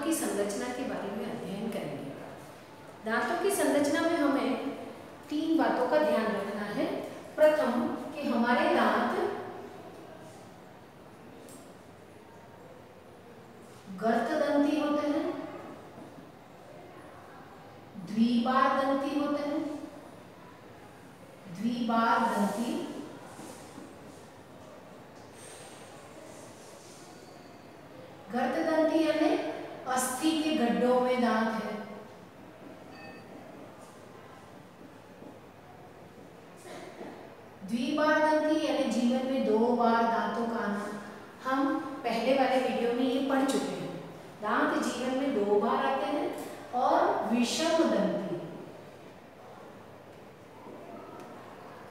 की संरचना के बारे में अध्ययन करेंगे। दांतों की संरचना में हमें 3 बातों का ध्यान रखना है। प्रथम कि हमारे दांत गर्तदंती होते हैं, द्विबार दंती होते हैं, द्विबार दंती, गर्तदंती यानी अस्थि के गड्ढों में दांत है, द्विबार दंती यानी जीवन में 2 बार दांतों का आना। हम पहले वाले वीडियो में ये पढ़ चुके हैं। दांत जीवन में 2 बार आते हैं। और विषम दंती,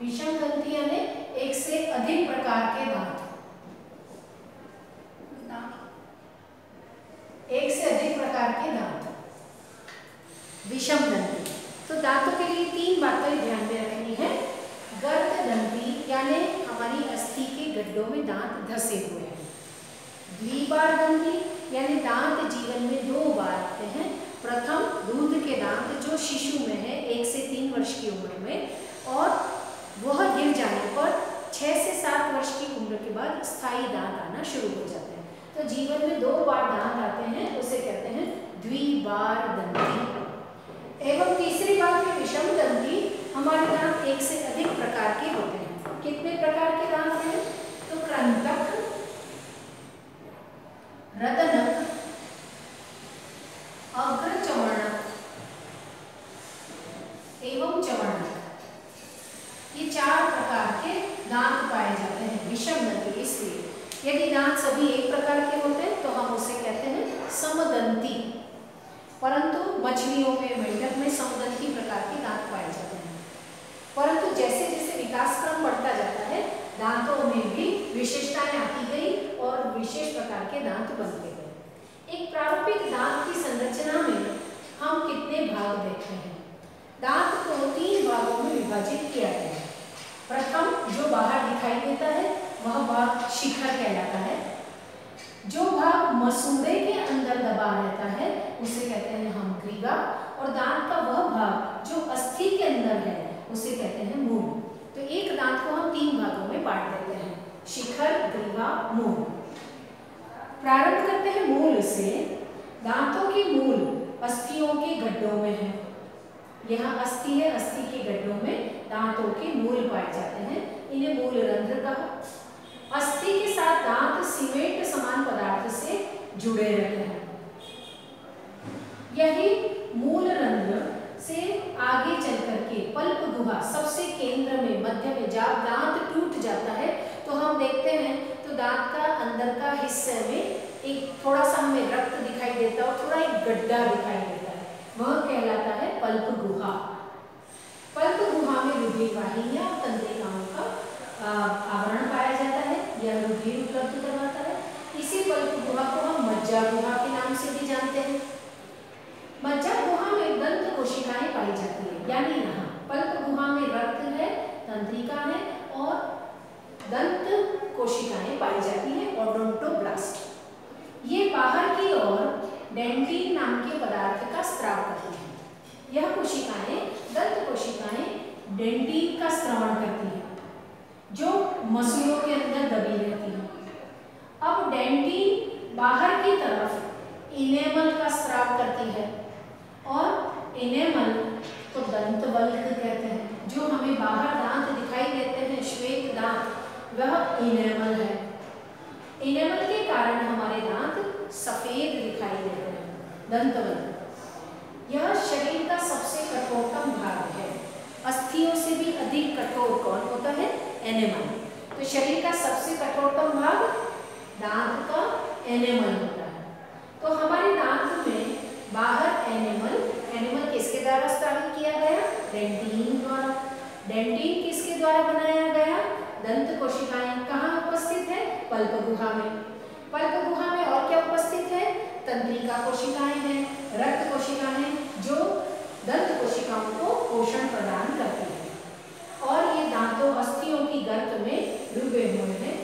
विषम दंती यानी एक से अधिक प्रकार के दांत, एक से अधिक प्रकार के दांत, विषम दंती। तो दांतों के लिए 3 बातें ध्यान में रखनी है। गर्तदंती यानी हमारी अस्थि के गड्ढों में दांत धसे हुए हैं। द्विबार दंती यानी दांत जीवन में 2 बार आते हैं। प्रथम दूध के दांत जो शिशु में है 1 से 3 वर्ष की उम्र में, और वह गिर जाने पर 6 से 7 वर्ष की उम्र के बाद स्थायी दांत आना शुरू हो जाते हैं। तो जीवन में 2 बार दांत आते हैं, उसे कहते हैं द्विबार दंती। एवं तीसरी बात है विषम दंती। हमारे दांत एक से अधिक प्रकार के होते हैं। कितने प्रकार के दांत हैं? तो कृंतक, रदनक, अग्रचवर्णक एवं चवर्णक, ये 4 प्रकार के दांत पाए जाते हैं विषम दंती। इसलिए यदि दांत सभी एक प्रकार के होते हैं तो हम उसे कहते हैं समदंती। परंतु मछलियों में, मेंढक में समदंती प्रकार के दांत पाए जाते हैं। परंतु जैसे जैसे विकास क्रम बढ़ता जाता है, दांतों में भी विशेषताएं आती गई और विशेष प्रकार के दांत बनते गए। एक प्रारूपिक दांत की संरचना में हम कितने भाग देखते हैं? दांत को 3 भागों में विभाजित किया गया है। प्रथम जो बाहर दिखाई देता है वह भाग शिखर कहलाता है। जो भाग मसूड़े के अंदर दबा रहता है उसे कहते हैं हम ग्रीवा। और दांत का वह भाग जो अस्थि के अंदर है उसे कहते हैं मूल। तो एक दांत को हम 3 भागों में बांट देते हैं, शिखर, ग्रीवा, मूल। प्रारंभ करते हैं मूल से। दांतों की मूल अस्थियों के गड्ढों में है। यहाँ अस्थि है, अस्थि के गड्ढों में दांतों के मूल पाए जाते हैं। इन्हें मूल रंध्र कहा। अस्थि के साथ दांत सीमेंट समान पदार्थ से जुड़े रहते हैं। यही मूल रंध्र से आगे चल करके पल्प गुहा सबसे केंद्र में, मध्य में, जब दांत टूट जाता है तो हम देखते हैं तो दांत का अंदर का हिस्से में एक थोड़ा सा हमें रक्त दिखाई देता है और थोड़ा एक गड्ढा दिखाई देता है, वह कहलाता है पल्प गुहा। पल्प गुहा में रुधिर वाहिनियां, तंत्रिकाओं का आवरण पाया जाता है। यह रुधिर उपलब्ध करवाता है। इसी पल्प गुहा को हम मज्जा गुहा के नाम से भी जानते हैं। मज्जा गुहा में दंत कोशिकाएं पाई जाती है, यानी यहाँ पल्प गुहा में रक्त है, तंत्रिका है और दंत कोशिकाएं पाई जाती हैं, ओडोंटोब्लास्ट। ये बाहर की ओर डेंटिन नाम के पदार्थ का स्राव करती हैं। यह कोशिकाएं, दंत कोशिकाएं डेंटिन का स्रावण करती हैं जो मसूड़ों के अंदर दबी रहती है। अब डेंटिन बाहर की तरफ इनेमल का स्राव करती है और इनेमल को दंतवल्क कहते हैं। जो हमें बाहर दांत दिखाई देते हैं, श्वेत दांत, वह इनेमल है। इनेमल के कारण हमारे दांत सफेद दिखाई देते हैं, दंतवल्क। यह शरीर का सबसे कठोरतम भाग है। अस्थियों से भी अधिक कठोर कौन होता है? एनेमल। तो शरीर का सबसे कठोरतम भाग दांत का एनेमल होता है। तो हमारे दांत में बाहर एनेमल, एनेमल किसके द्वारा स्थापित किया गया? डेंटिन द्वारा। डेंटिन किसके द्वारा बनाया गया? दंत कोशिकाएं। कहाँ उपस्थित है? पल्प गुहा में। पल्प गुहा में और क्या उपस्थित है? तंत्रिका कोशिकाएं हैं, रक्त कोशिकाएं जो दंत कोशिकाओं को पोषण प्रदान करती है। और ये दांतों, अस्थियों की गर्त में डूबे हुए हैं।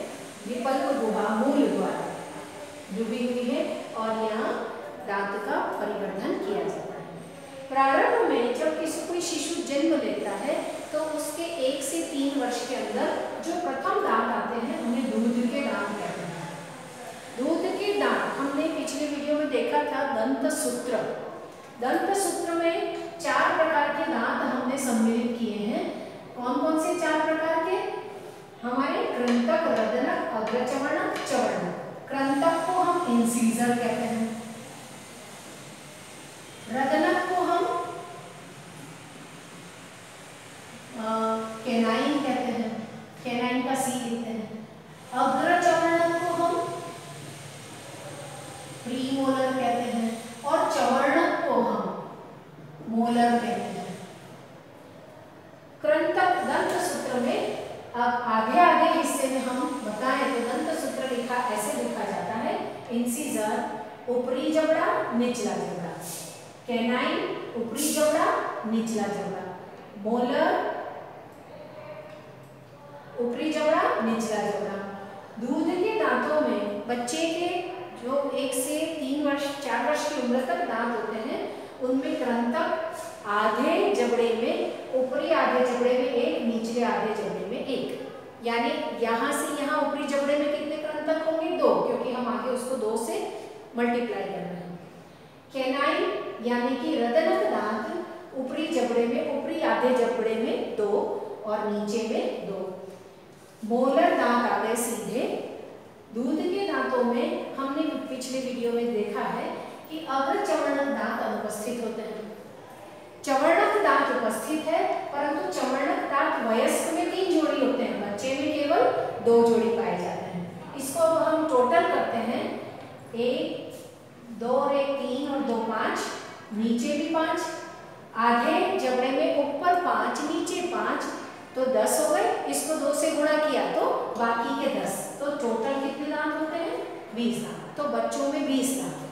ये पल्प गुहा मूल द्वारा डूबी हुई है और यहाँ दांत का से 3 वर्ष के अंदर जो प्रथम दांत आते हैं उन्हें दूध के दांत कहते हैं। दूध के दांत हमने पिछले वीडियो में देखा था दंत सूत्र। दंत सूत्र में 4 प्रकार के दांत हमने सम्मिलित किए हैं। कौन कौन से 4 प्रकार के? हमारे कृंतक, रदनक, अग्रचवर्णक, चवर्णक। कृंतक को हम इंसीजर कहते हैं, रदनक को हम कैनाइन कहते हैं, कैनाइन का सी लिखते हैं। अग्रचवर्णक को हम प्रीमोलर कहते हैं और चवर्णक को हम मोलर कहते हैं। कृंतक दंत सूत्र में अब आगे हिस्से में हम बताएं तो दंत सूत्र ऐसे लिखा जाता है, इंसीजर ऊपरी जबड़ा निचला जबड़ा, कैनाइन ऊपरी जबड़ा निचला जबड़ा, मोलर ऊपरी जबड़ा निचला जबड़ा। दूध के दांतों में बच्चे के जो 1 से 3 वर्ष 4 वर्ष की उम्र तक दांत होते हैं उनमें कृंतक आधे जबड़े में, ऊपरी आधे जबड़े में 1, निचले आधे जबड़े में 1, यानी यहाँ से यहाँ ऊपरी जबड़े में कितने कृंतक होंगे? 2, क्योंकि हम आगे उसको 2 से मल्टीप्लाई कर रहे हैं। कैनाइन यानी कि रदनक दांत ऊपरी जबड़े में, ऊपरी आधे जबड़े में 2 और नीचे में 2। मोलर दांत आ गए सीधे। दूध के दांतों में हमने पिछले वीडियो में देखा है कि अग्रचवर्णक दांत अनुपस्थित होते हैं, चवर्णक दांत उपस्थित है, परंतु चवर्णक दांत वयस्क में 3 जोड़ी होते हैं, बच्चे में केवल 2 जोड़ी पाए जाते हैं। इसको अब हम टोटल करते हैं, 1 2 और 1 3 और 2 5, नीचे भी 5, आधे जबड़े में ऊपर 5 नीचे 5, तो 10 हो गए। इसको 2 से गुणा किया तो बाकी के 10, तो टोटल कितने दांत होते हैं? 20 दांत। तो बच्चों में 20 दांत।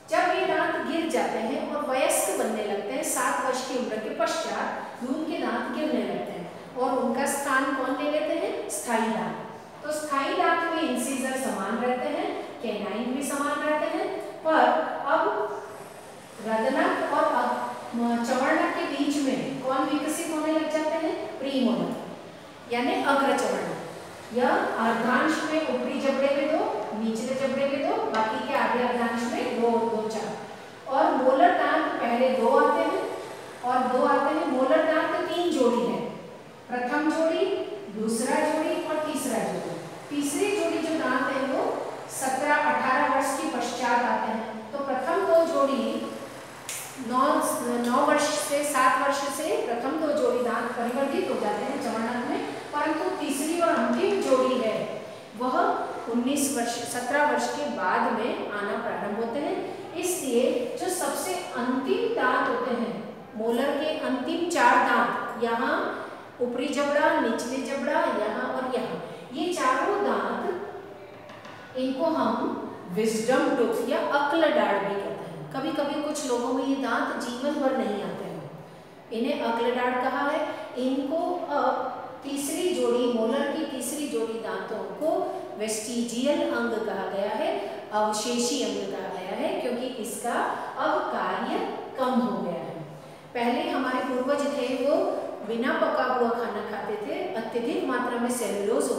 जब ये दांत गिर जाते हैं और वयस्क बनने लगते हैं, 7 वर्ष की उम्र के पश्चात दूध के दांत गिरने लगते हैं और उनका स्थान कौन ले लेते हैं? स्थायी दांत। तो स्थायी दांत में इंसीजर समान रहते हैं, कैनाइन भी समान रहते हैं, पर अब रदनक और चवर्णक के बीच में कौन विकसित होने लग जाते हैं? प्रीमोलर यानी अग्रचवर्णक। यह अर्धांश में ऊपरी जबड़े में 2, निचले जबड़े में 2, बाकी के आधे अर्धांश में 2 और 2 4। और मोलर दांत पहले 2 आते हैं और 2 आते हैं। मोलर दांत 3 जोड़ी है, प्रथम जोड़ी, दूसरा जोड़ी और तीसरा जोड़ी। तीसरी जोड़ी जो दांत है वो 17-18 वर्ष के पश्चात आते हैं। तो प्रथम 2 जोड़ी 9 वर्ष से 7 वर्ष से प्रथम 2 जोड़ी दांत परिवर्तित हो जाते हैं चवर्णक में, परंतु तीसरी और अंतिम जोड़ी है वह 17 वर्ष के बाद में आना प्रारंभ होते हैं। इसलिए जो सबसे अंतिम दांत होते हैं, मोलर के अंतिम 4 दांत, यहाँ ऊपरी जबड़ा, निचले जबड़ा, यहाँ और यहाँ, ये चारों दांत, इनको हम विजडम टूथ या अक्ल डाढ़ भी कहते हैं। कभी कभी कुछ लोगों में ये दांत जीवन भर नहीं आते हैं, इन्हें अक्ल डाढ़ कहा है। इनको अब तीसरी जोड़ी, मोलर की तीसरी जोड़ी दांतों को वेस्टिजियल अंग कहा गया है, अवशेषी अंग कहा गया है, क्योंकि इसका अब कार्य कम हो गया है। पहले हमारे पूर्वज थे वो बिना पका हुआ खाना खाते थे, अत्यधिक मात्रा में सेलुलोज